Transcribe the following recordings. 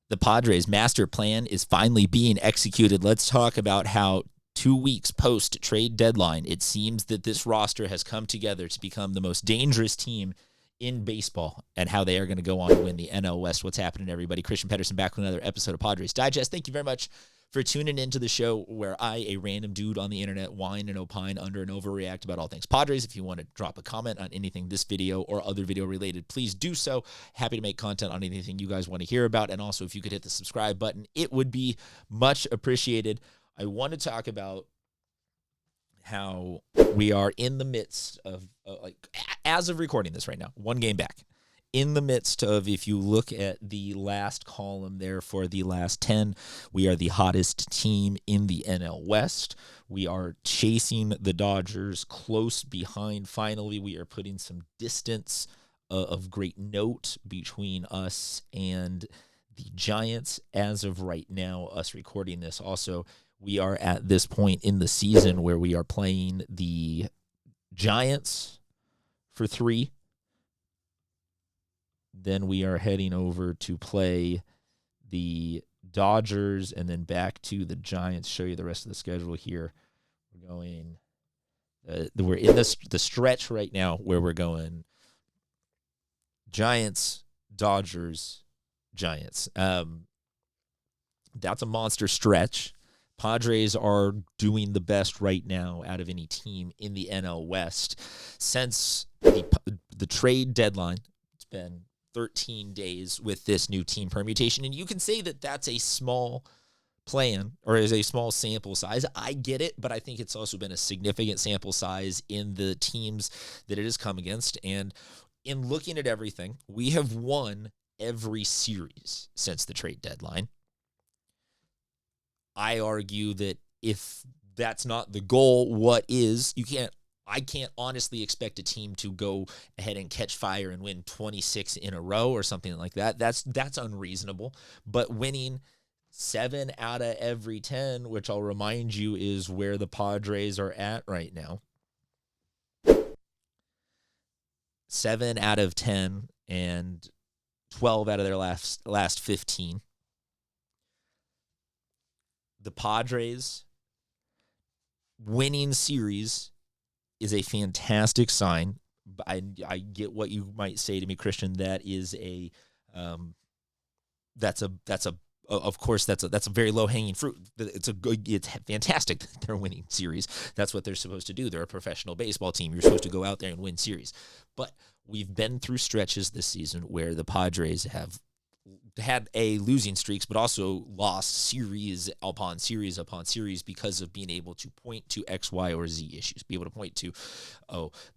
The Padres' master plan is finally being executed. Let's talk about how 2 weeks post-trade deadline, it seems that this roster has come together to become the most dangerous team in baseball and how they are going to go on to win the NL West. What's happening, everybody? Christian Pedersen back with another episode of Padres Digest. Thank you very much for tuning into the show where I, a random dude on the internet, whine and opine, under and overreact about all things Padres. If you want to drop a comment on anything this video or other video related, please do so. Happy to make content on anything you guys want to hear about. And also, if you could hit the subscribe button, it would be much appreciated. I want to talk about how we are in the midst of, as of recording this right now, one game back. In the midst of, if you look at the last column there for the last 10, we are the hottest team in the NL West. We are chasing the Dodgers close behind. Finally, we are putting some distance of great note between us and the Giants as of right now, us recording this. Also, we are at this point in the season where we are playing the Giants for 3. Then we are heading over to play the Dodgers and then back to the Giants. Show you the rest of the schedule here. We're in the stretch right now where we're going Giants, Dodgers, Giants. That's a monster stretch. Padres are doing the best right now out of any team in the NL West. Since the trade deadline, it's been 13 days with this new team permutation, and you can say that that's a small plan or is a small sample size. I get it, but I think it's also been a significant sample size in the teams that it has come against. And in looking at everything, we have won every series since the trade deadline. I argue that if that's not the goal, what is? I can't honestly expect a team to go ahead and catch fire and win 26 in a row or something like that. That's unreasonable. But winning 7 out of every 10, which I'll remind you is where the Padres are at right now. 7 out of 10 and 12 out of their last 15. The Padres winning series is a fantastic sign. I get what you might say to me, Christian. That is that's a very low hanging fruit. It's fantastic that they're winning series. That's what they're supposed to do. They're a professional baseball team. You're supposed to go out there and win series. But we've been through stretches this season where the Padres have had losing streaks, but also lost series upon series upon series because of being able to point to X, Y, or Z issues, be able to point to,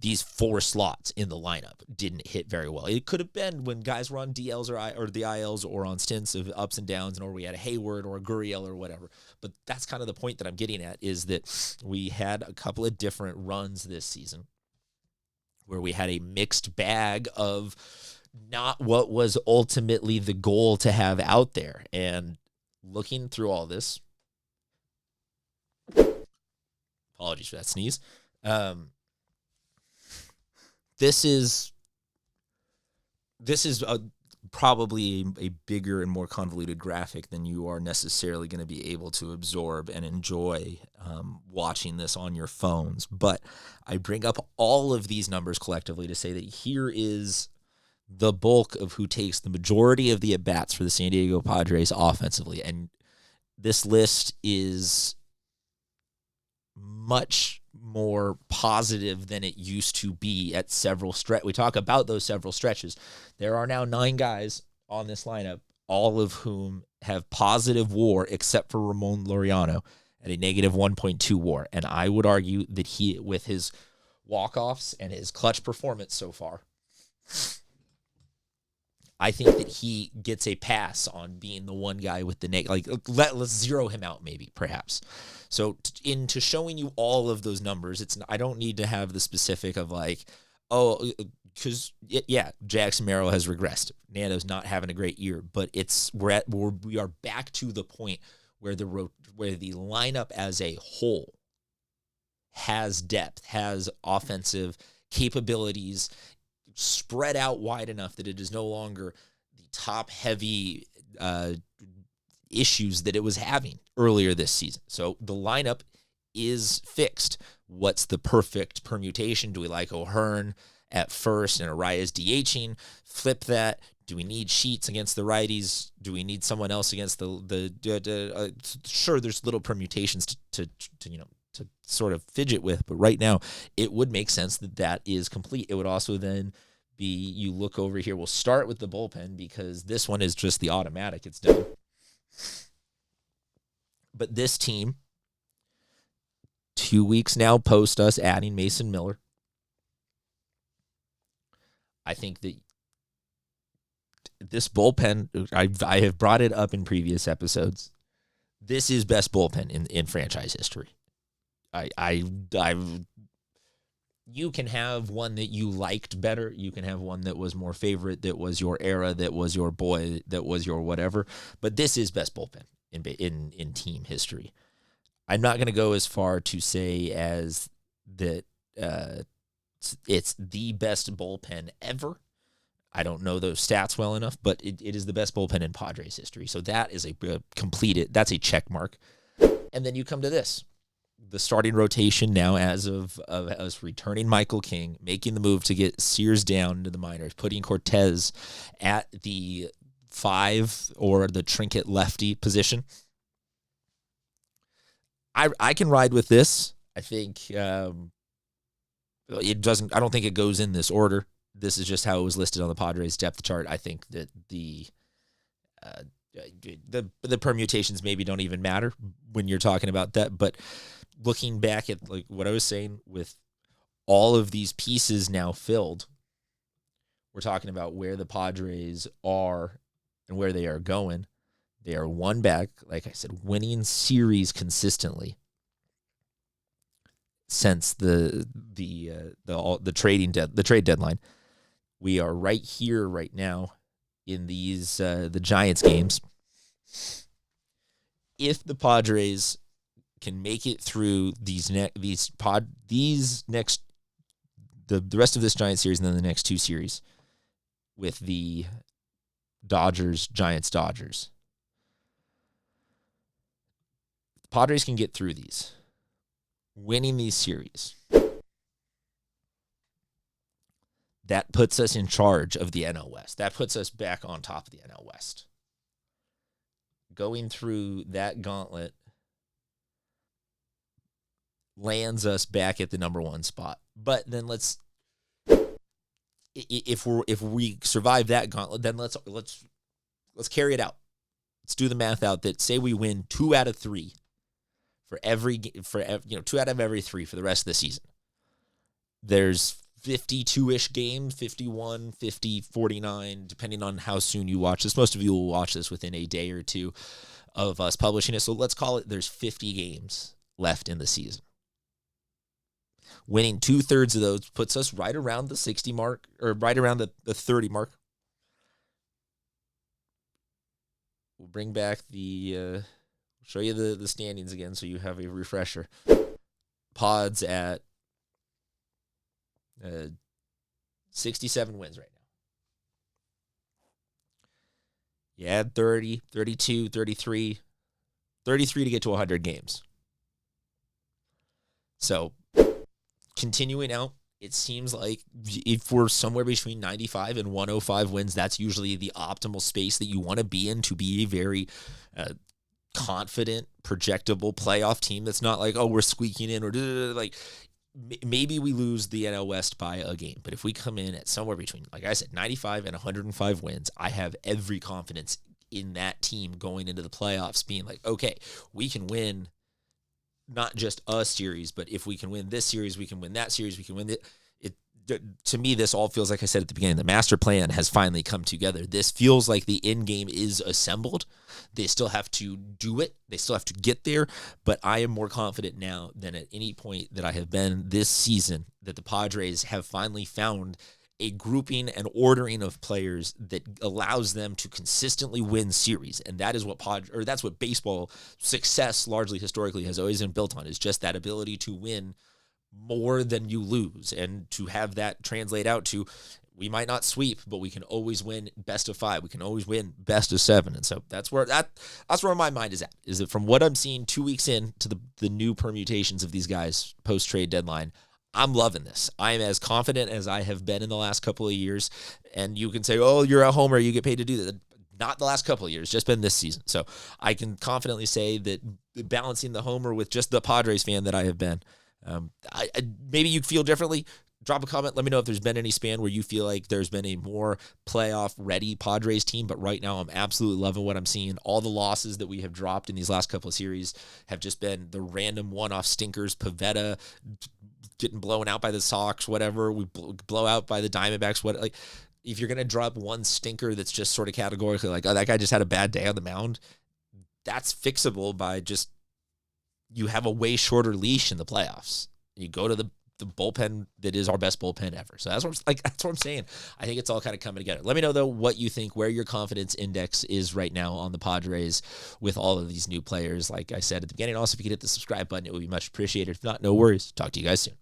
these 4 slots in the lineup didn't hit very well. It could have been when guys were on DLs or the ILs or on stints of ups and downs, or we had a Hayward or a Gurriel or whatever. But that's kind of the point that I'm getting at, is that we had a couple of different runs this season where we had a mixed bag of not what was ultimately the goal to have out there. And looking through all this, apologies for that sneeze. This is probably a bigger and more convoluted graphic than you are necessarily going to be able to absorb and enjoy watching this on your phones. But I bring up all of these numbers collectively to say that here is the bulk of who takes the majority of the at-bats for the San Diego Padres offensively. And this list is much more positive than it used to be at several stretches. We talk about those several stretches. There are now 9 guys on this lineup, all of whom have positive WAR except for Ramon Laureano at a negative 1.2 WAR. And I would argue that he, with his walk-offs and his clutch performance so far, I think that he gets a pass on being the one guy with the negative. Let's zero him out, maybe, perhaps. So into showing you all of those numbers, I don't need to have the specific of because Jackson Merrill has regressed. Nando's not having a great year, but we are back to the point where the lineup as a whole has depth, has offensive capabilities, spread out wide enough that it is no longer the top-heavy issues that it was having earlier this season. So the lineup is fixed. What's the perfect permutation? Do we like O'Hearn at first and Arraez DHing? Flip that. Do we need Sheets against the righties? Do we need someone else against the sure, there's little permutations to sort of fidget with, but right now it would make sense that is complete. It would also then be, you look over here, we'll start with the bullpen because this one is just the automatic. It's done. But this team, 2 weeks now post us adding Mason Miller, I think that this bullpen, I have brought it up in previous episodes. This is best bullpen in franchise history. You can have one that you liked better. You can have one that was more favorite, that was your era, that was your boy, that was your whatever. But this is best bullpen in team history. I'm not going to go as far to say as that it's the best bullpen ever. I don't know those stats well enough, but it is the best bullpen in Padres history. So that is a completed, that's a check mark. And then you come to this. The starting rotation now as of us returning Michael King, making the move to get Sears down to the minors, putting Cortez at the 5 or the trinket lefty position. I can ride with this. I think it doesn't. I don't think it goes in this order. This is just how it was listed on the Padres depth chart. I think that the permutations maybe don't even matter when you're talking about that. But looking back at like what I was saying, with all of these pieces now filled, we're talking about where the Padres are and where they are going. They are one back, like I said, winning series consistently since the trade deadline. We are right here right now in these the Giants games. If the Padres can make it through the rest of this Giants series and then the next 2 series with the Giants-Dodgers, Padres can get through these, winning these series. That puts us in charge of the NL West. That puts us back on top of the NL West. Going through that gauntlet lands us back at the number 1 spot. But then if we survive that gauntlet, then let's carry it out. Let's do the math out that say we win 2 out of 3 for 2 out of every 3 for the rest of the season. There's 52-ish games, 51, 50, 49, depending on how soon you watch this. Most of you will watch this within a day or two of us publishing it. So let's call it there's 50 games left in the season. Winning 2/3 of those puts us right around the 60 mark, or right around the 30 mark. We'll bring back show you the standings again so you have a refresher. Pods at 67 wins right now. You add 30, 32, 33 to get to 100 games. So continuing out, it seems like if we're somewhere between 95 and 105 wins, that's usually the optimal space that you want to be in to be a very confident, projectable playoff team. That's not like, oh, we're squeaking in, or like maybe we lose the NL West by a game. But if we come in at somewhere between, like I said, 95 and 105 wins, I have every confidence in that team going into the playoffs being like, okay, we can win not just a series, but if we can win this series, we can win that series, we can win it. To me, this all feels, like I said at the beginning, the master plan has finally come together. This feels like the end game is assembled. They still have to do it. They still have to get there. But I am more confident now than at any point that I have been this season that the Padres have finally found a grouping and ordering of players that allows them to consistently win series. And that is that's what baseball success largely historically has always been built on, is just that ability to win more than you lose, and to have that translate out to, we might not sweep, but we can always win best of 5. We can always win best of 7. And so that's where my mind is at, is that from what I'm seeing 2 weeks in to the new permutations of these guys post-trade deadline, I'm loving this. I am as confident as I have been in the last couple of years. And you can say, oh, you're a homer, you get paid to do that. Not the last couple of years, just been this season. So I can confidently say that balancing the homer with just the Padres fan that I have been, maybe you'd feel differently. Drop a comment. Let me know if there's been any span where you feel like there's been a more playoff-ready Padres team. But right now, I'm absolutely loving what I'm seeing. All the losses that we have dropped in these last couple of series have just been the random one-off stinkers. Pavetta getting blown out by the Sox, whatever. We blow out by the Diamondbacks. If you're going to drop one stinker that's just sort of categorically like, oh, that guy just had a bad day on the mound, that's fixable by just you have a way shorter leash in the playoffs. You go to the bullpen that is our best bullpen ever. So that's what I'm saying. I think it's all kind of coming together. Let me know, though, what you think, where your confidence index is right now on the Padres with all of these new players. Like I said at the beginning, also, if you could hit the subscribe button, it would be much appreciated. If not, no worries. Talk to you guys soon.